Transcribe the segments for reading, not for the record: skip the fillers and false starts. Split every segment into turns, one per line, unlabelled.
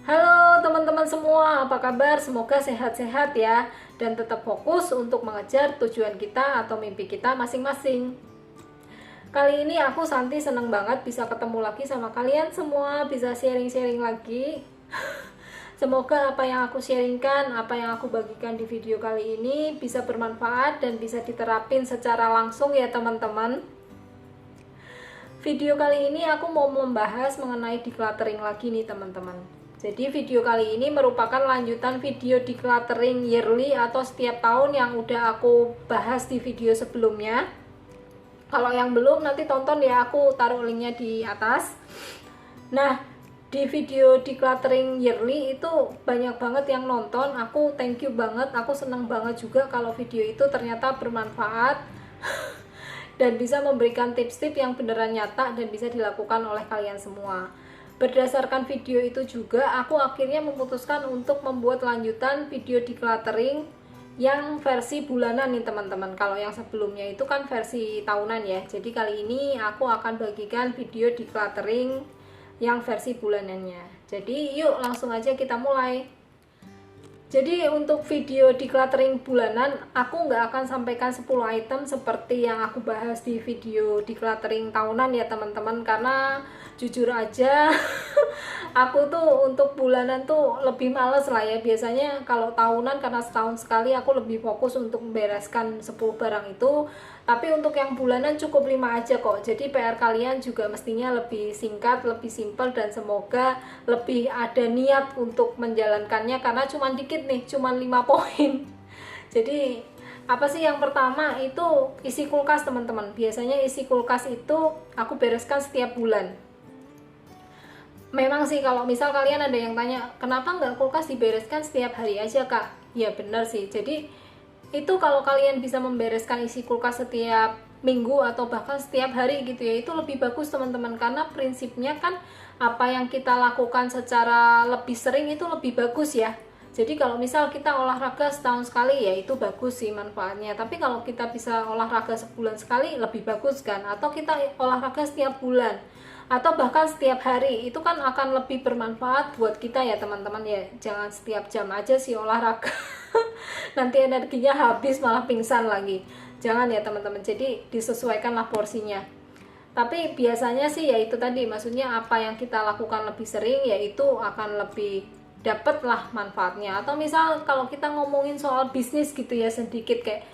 Halo teman-teman semua, apa kabar? Semoga sehat-sehat ya, dan tetap fokus untuk mengejar tujuan kita atau mimpi kita masing-masing. Kali ini aku Santi seneng banget bisa ketemu lagi sama kalian semua, bisa sharing-sharing lagi. Semoga apa yang aku sharingkan, apa yang aku bagikan di video kali ini bisa bermanfaat dan bisa diterapin secara langsung ya teman-teman. Video kali ini aku mau membahas mengenai decluttering lagi nih teman-teman. Jadi video kali ini merupakan lanjutan video decluttering yearly atau setiap tahun yang udah aku bahas di video sebelumnya. Kalau yang belum nanti tonton ya, aku taruh linknya di atas. Nah, di video decluttering yearly itu banyak banget yang nonton. Aku thank you banget, aku senang banget juga kalau video itu ternyata bermanfaat dan bisa memberikan tips-tips yang beneran nyata dan bisa dilakukan oleh kalian semua. Berdasarkan video itu juga, aku akhirnya memutuskan untuk membuat lanjutan video decluttering yang versi bulanan nih teman-teman. Kalau yang sebelumnya itu kan versi tahunan ya. Jadi kali ini aku akan bagikan video decluttering yang versi bulanannya. Jadi yuk langsung aja kita mulai. Jadi untuk video decluttering bulanan, aku nggak akan sampaikan 10 item seperti yang aku bahas di video decluttering tahunan ya teman-teman. Karena jujur aja, aku tuh untuk bulanan tuh lebih males lah ya. Biasanya kalau tahunan karena setahun sekali aku lebih fokus untuk membereskan 10 barang itu. Tapi untuk yang bulanan cukup 5 aja kok. Jadi PR kalian juga mestinya lebih singkat, lebih simpel, dan semoga lebih ada niat untuk menjalankannya karena cuma dikit nih, cuma 5 poin. Jadi apa sih yang pertama itu isi kulkas teman-teman. Biasanya isi kulkas itu aku bereskan setiap bulan. Memang sih kalau misal kalian ada yang tanya kenapa nggak kulkas dibereskan setiap hari aja kak, ya benar sih. Jadi itu kalau kalian bisa membereskan isi kulkas setiap minggu atau bahkan setiap hari gitu ya, itu lebih bagus teman-teman. Karena prinsipnya kan apa yang kita lakukan secara lebih sering itu lebih bagus ya. Jadi kalau misal kita olahraga setahun sekali ya itu bagus sih manfaatnya. Tapi kalau kita bisa olahraga sebulan sekali lebih bagus kan. Atau kita olahraga setiap bulan atau bahkan setiap hari, itu kan akan lebih bermanfaat buat kita ya teman-teman ya. Jangan setiap jam aja sih olahraga. Nanti energinya habis malah pingsan lagi. Jangan ya teman-teman. Jadi disesuaikanlah porsinya. Tapi biasanya sih ya itu tadi, maksudnya apa yang kita lakukan lebih sering ya itu akan lebih dapet lah manfaatnya. Atau misal kalau kita ngomongin soal bisnis gitu ya, sedikit kayak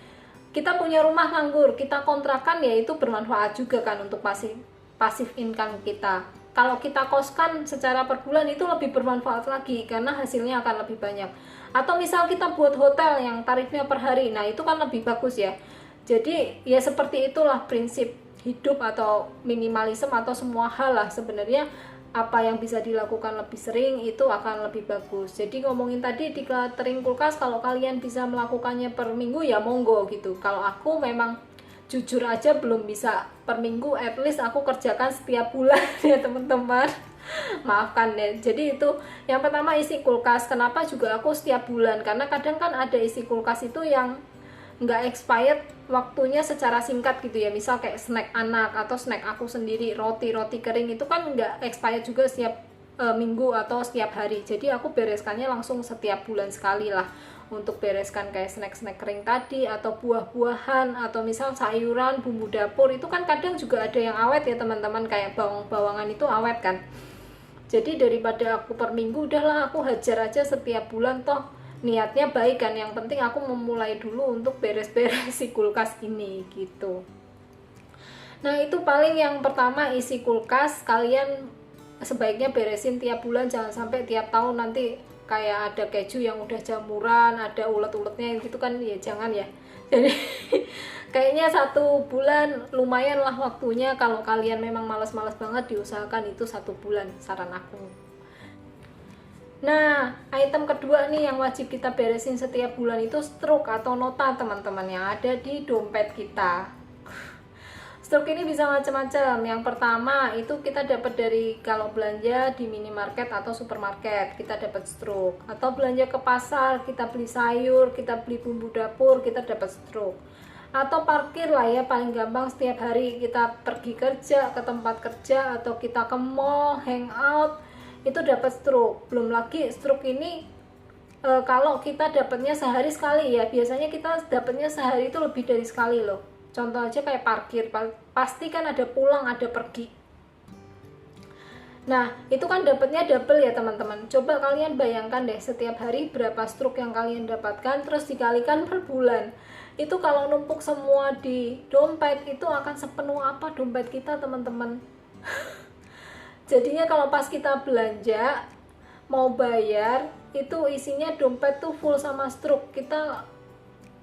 kita punya rumah nganggur, kita kontrakan ya itu bermanfaat juga kan untuk pasif income kita. Kalau kita koskan secara per bulan itu lebih bermanfaat lagi karena hasilnya akan lebih banyak. Atau misal kita buat hotel yang tarifnya per hari, nah itu kan lebih bagus ya. Jadi ya seperti itulah prinsip hidup atau minimalisme atau semua hal lah sebenarnya. Apa yang bisa dilakukan lebih sering itu akan lebih bagus. Jadi ngomongin tadi decluttering kulkas, kalau kalian bisa melakukannya per minggu ya monggo gitu. Kalau aku memang jujur aja belum bisa per minggu, at least aku kerjakan setiap bulan ya teman-teman. Maafkan ya. Jadi itu yang pertama isi kulkas. Kenapa juga aku setiap bulan? Karena kadang kan ada isi kulkas itu yang nggak expired waktunya secara singkat gitu ya. Misal kayak snack anak atau snack aku sendiri, roti kering itu kan nggak expired juga setiap minggu atau setiap hari. Jadi aku bereskannya langsung setiap bulan sekali lah, untuk bereskan kayak snack kering tadi atau buah-buahan atau misal sayuran, bumbu dapur itu kan kadang juga ada yang awet ya teman-teman, kayak bawang-bawangan itu awet kan. Jadi daripada aku per minggu, udahlah aku hajar aja setiap bulan, toh niatnya baik kan. Yang penting aku memulai dulu untuk beres-beres si kulkas ini gitu. Nah itu paling yang pertama isi kulkas. Kalian sebaiknya beresin tiap bulan, jangan sampai tiap tahun nanti kayak ada keju yang udah jamuran, ada ulet-uletnya gitu kan ya, jangan ya. Jadi kayaknya 1 bulan lumayan lah waktunya. Kalau kalian memang malas-malas banget, diusahakan itu 1 bulan saran aku. Nah, item kedua nih yang wajib kita beresin setiap bulan itu stroke atau nota teman-teman yang ada di dompet kita. Stroke ini bisa macam-macam. Yang pertama itu kita dapat dari kalau belanja di minimarket atau supermarket, kita dapat stroke. Atau belanja ke pasar, kita beli sayur, kita beli bumbu dapur, kita dapat stroke. Atau parkir lah ya, paling gampang setiap hari kita pergi kerja, ke tempat kerja, atau kita ke mall, hangout, itu dapat stroke. Belum lagi stroke ini kalau kita dapatnya sehari sekali ya, biasanya kita dapatnya sehari itu lebih dari sekali loh. Contoh aja kayak parkir, pasti kan ada pulang ada pergi. Nah, itu kan dapatnya double ya teman-teman. Coba kalian bayangkan deh, setiap hari berapa stroke yang kalian dapatkan, terus dikalikan per bulan. Itu kalau numpuk semua di dompet, itu akan sepenuh apa dompet kita teman-teman. Jadinya kalau pas kita belanja, mau bayar, itu isinya dompet tuh full sama stroke. Kita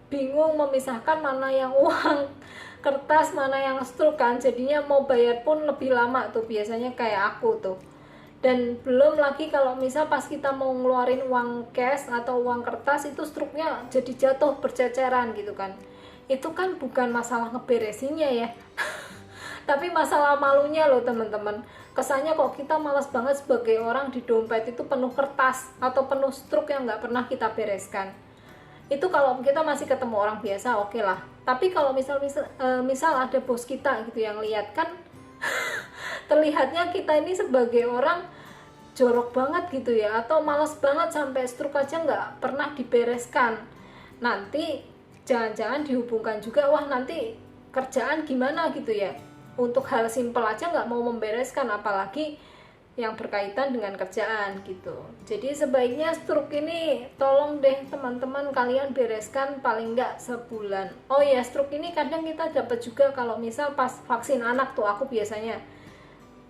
bingung memisahkan mana yang uang kertas mana yang stroke kan, jadinya mau bayar pun lebih lama tuh biasanya kayak aku tuh. Dan belum lagi kalau misal pas kita mau ngeluarin uang cash atau uang kertas, itu stroke-nya jadi jatuh berceceran gitu kan. Itu kan bukan masalah ngeberesinnya ya tapi masalah malunya loh teman-teman. Kesannya kok kita malas banget sebagai orang di dompet itu penuh kertas atau penuh stroke yang nggak pernah kita bereskan. Itu kalau kita masih ketemu orang biasa oke lah, tapi kalau misal ada bos kita gitu yang lihat kan terlihatnya kita ini sebagai orang jorok banget gitu ya, atau malas banget sampai stroke aja nggak pernah dibereskan. Nanti jangan-jangan dihubungkan juga, wah nanti kerjaan gimana gitu ya, untuk hal simpel aja nggak mau membereskan, apalagi yang berkaitan dengan kerjaan gitu. Jadi sebaiknya stroke ini tolong deh teman-teman kalian bereskan paling nggak sebulan. Oh ya, stroke ini kadang kita dapat juga kalau misal pas vaksin anak tuh. Aku biasanya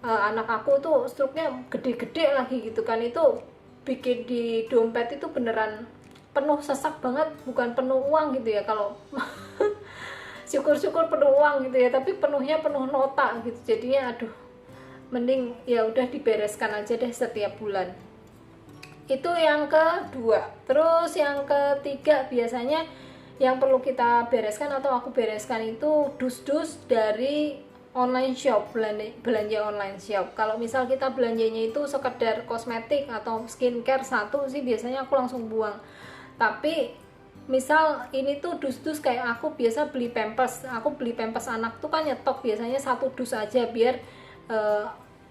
anak aku tuh stroke-nya gede-gede lagi gitu kan, itu bikin di dompet itu beneran penuh sesak banget, bukan penuh uang gitu ya kalau syukur-syukur penuh uang gitu ya, tapi penuhnya penuh nota gitu. Jadinya aduh, mending ya udah dibereskan aja deh setiap bulan. Itu yang kedua. Terus yang ketiga biasanya yang perlu kita bereskan atau aku bereskan itu dus-dus dari online shop, belanja online shop. Kalau misal kita belanjanya itu sekedar kosmetik atau skincare satu sih biasanya aku langsung buang. Tapi misal ini tuh dus-dus kayak aku biasa beli pampers, aku beli pampers anak tuh kan nyetok biasanya satu dus aja biar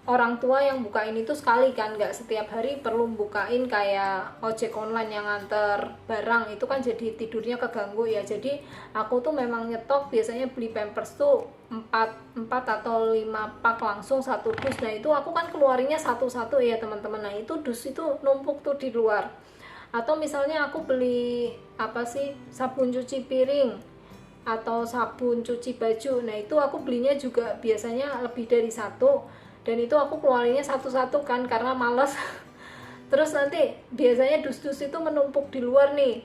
orang tua yang bukain itu sekali kan, nggak setiap hari perlu bukain kayak ojek online yang nganter barang, itu kan jadi tidurnya keganggu ya. Jadi aku tuh memang nyetok biasanya beli pampers tuh 4 atau 5 pak langsung satu dus. Nah itu aku kan keluarinnya satu-satu ya teman-teman. Nah itu dus itu numpuk tuh di luar. Atau misalnya aku beli sabun cuci piring atau sabun cuci baju, nah itu aku belinya juga biasanya lebih dari satu, dan itu aku keluarinnya satu-satu kan karena males. Terus nanti biasanya dus-dus itu menumpuk di luar nih,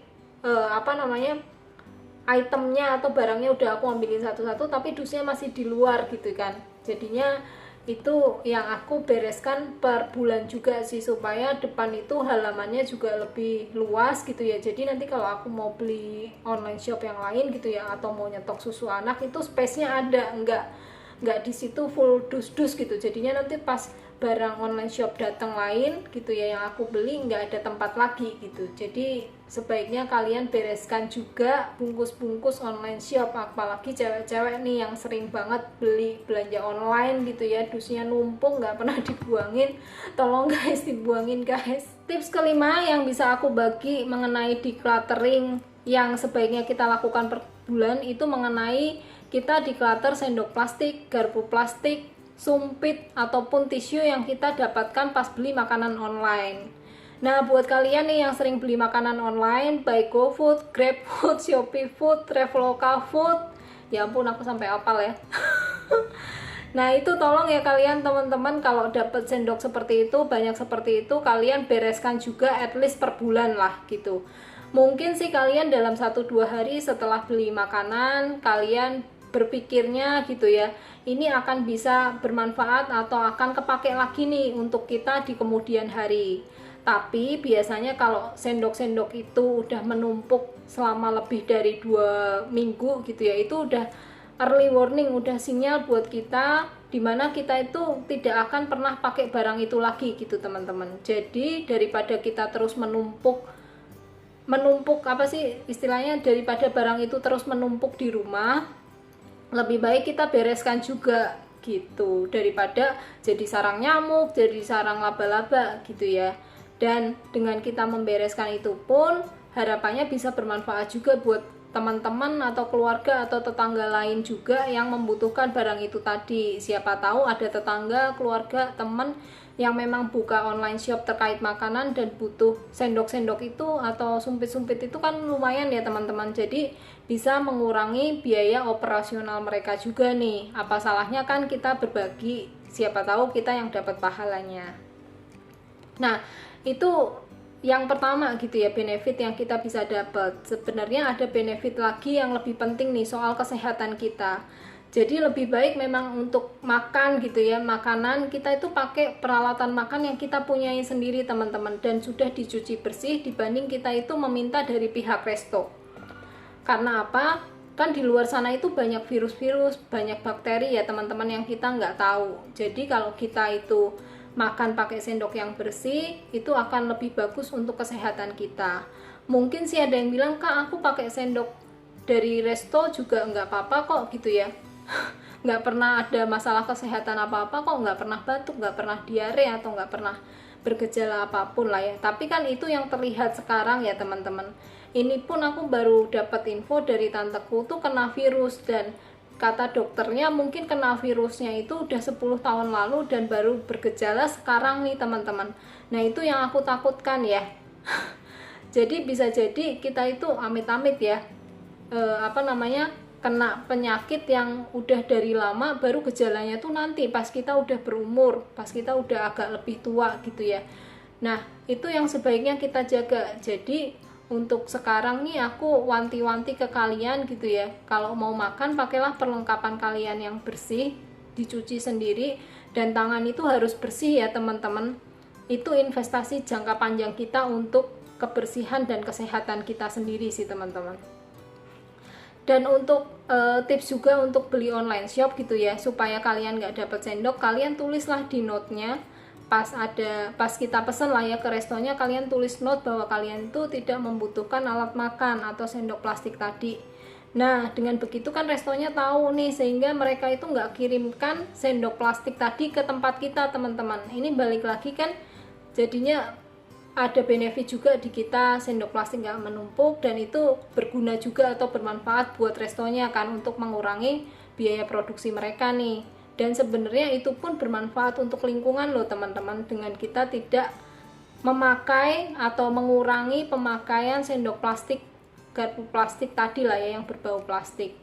itemnya atau barangnya udah aku ambilin satu-satu tapi dusnya masih di luar gitu kan. Jadinya itu yang aku bereskan per bulan juga sih, supaya depan itu halamannya juga lebih luas gitu ya. Jadi nanti kalau aku mau beli online shop yang lain gitu ya, atau mau nyetok susu anak, itu space-nya ada, enggak di situ full dus-dus gitu. Jadinya nanti pas barang online shop datang lain gitu ya yang aku beli, nggak ada tempat lagi gitu. Jadi sebaiknya kalian bereskan juga bungkus-bungkus online shop, apalagi cewek-cewek nih yang sering banget beli belanja online gitu ya, dusnya numpuk nggak pernah dibuangin. Tolong guys, dibuangin guys. Tips kelima yang bisa aku bagi mengenai decluttering yang sebaiknya kita lakukan per bulan itu mengenai kita declutter sendok plastik, garpu plastik, sumpit ataupun tisu yang kita dapatkan pas beli makanan online. Nah, buat kalian nih yang sering beli makanan online, baik GoFood, GrabFood, ShopeeFood, Traveloka Food, ya ampun aku sampai hafal ya. Nah, itu tolong ya kalian teman-teman, kalau dapat sendok seperti itu, banyak seperti itu, kalian bereskan juga at least per bulan lah gitu. Mungkin sih kalian dalam 1-2 hari setelah beli makanan, kalian berpikirnya gitu ya, ini akan bisa bermanfaat atau akan kepake lagi nih untuk kita di kemudian hari. Tapi biasanya kalau sendok-sendok itu udah menumpuk selama lebih dari 2 minggu gitu ya, itu udah early warning, udah sinyal buat kita dimana kita itu tidak akan pernah pakai barang itu lagi gitu teman-teman. Jadi daripada kita terus menumpuk daripada barang itu terus menumpuk di rumah, lebih baik kita bereskan juga gitu, daripada jadi sarang nyamuk, jadi sarang laba-laba gitu ya. Dan dengan kita membereskan itu pun harapannya bisa bermanfaat juga buat teman-teman atau keluarga atau tetangga lain juga yang membutuhkan barang itu tadi. Siapa tahu ada tetangga, keluarga, teman yang memang buka online shop terkait makanan dan butuh sendok-sendok itu atau sumpit-sumpit itu kan lumayan ya teman-teman. Jadi bisa mengurangi biaya operasional mereka juga nih. Apa salahnya kan kita berbagi, siapa tahu kita yang dapat pahalanya. Nah, itu yang pertama gitu ya, benefit yang kita bisa dapat. Sebenarnya ada benefit lagi yang lebih penting nih soal kesehatan kita. Jadi lebih baik memang untuk makan gitu ya, makanan kita itu pakai peralatan makan yang kita punyai sendiri teman-teman, dan sudah dicuci bersih dibanding kita itu meminta dari pihak resto. Karena apa? Kan di luar sana itu banyak virus-virus, banyak bakteri ya teman-teman yang kita nggak tahu. Jadi kalau kita itu makan pakai sendok yang bersih, itu akan lebih bagus untuk kesehatan kita. Mungkin sih ada yang bilang, Kak aku pakai sendok dari resto juga nggak apa-apa kok gitu ya. Nggak pernah ada masalah kesehatan apa-apa kok, nggak pernah batuk, nggak pernah diare, atau nggak pernah bergejala apapun lah ya. Tapi kan itu yang terlihat sekarang ya teman-teman. Ini pun aku baru dapat info dari tanteku tuh kena virus, dan kata dokternya mungkin kena virusnya itu udah 10 tahun lalu dan baru bergejala sekarang nih teman-teman. Nah itu yang aku takutkan ya. Jadi bisa jadi kita itu amit-amit ya, kena penyakit yang udah dari lama, baru gejalanya tuh nanti pas kita udah berumur, pas kita udah agak lebih tua gitu ya. Nah itu yang sebaiknya kita jaga. Jadi untuk sekarang nih aku wanti-wanti ke kalian gitu ya, kalau mau makan pakailah perlengkapan kalian yang bersih, dicuci sendiri, dan tangan itu harus bersih ya teman-teman. Itu investasi jangka panjang kita untuk kebersihan dan kesehatan kita sendiri sih teman-teman. Dan untuk tips juga untuk beli online shop gitu ya, supaya kalian nggak dapat sendok, kalian tulislah di note-nya pas kita pesen lah ya ke restonya, kalian tulis note bahwa kalian tuh tidak membutuhkan alat makan atau sendok plastik tadi. Nah dengan begitu kan restonya tahu nih, sehingga mereka itu nggak kirimkan sendok plastik tadi ke tempat kita teman-teman. Ini balik lagi kan, jadinya ada benefit juga di kita, sendok plastik nggak menumpuk, dan itu berguna juga atau bermanfaat buat restonya kan untuk mengurangi biaya produksi mereka nih. Dan sebenarnya itu pun bermanfaat untuk lingkungan loh teman-teman, dengan kita tidak memakai atau mengurangi pemakaian sendok plastik, garpu plastik tadi lah ya yang berbau plastik.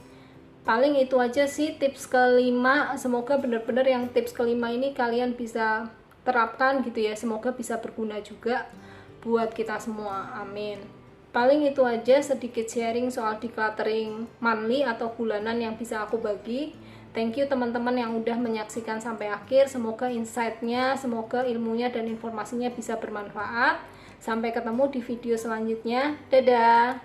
Paling itu aja sih tips kelima. Semoga benar-benar yang tips kelima ini kalian bisa terapkan gitu ya, semoga bisa berguna juga buat kita semua, amin. Paling itu aja sedikit sharing soal decluttering monthly atau bulanan yang bisa aku bagi. Thank you teman-teman yang udah menyaksikan sampai akhir. Semoga insight-nya, semoga ilmunya dan informasinya bisa bermanfaat. Sampai ketemu di video selanjutnya, dadah.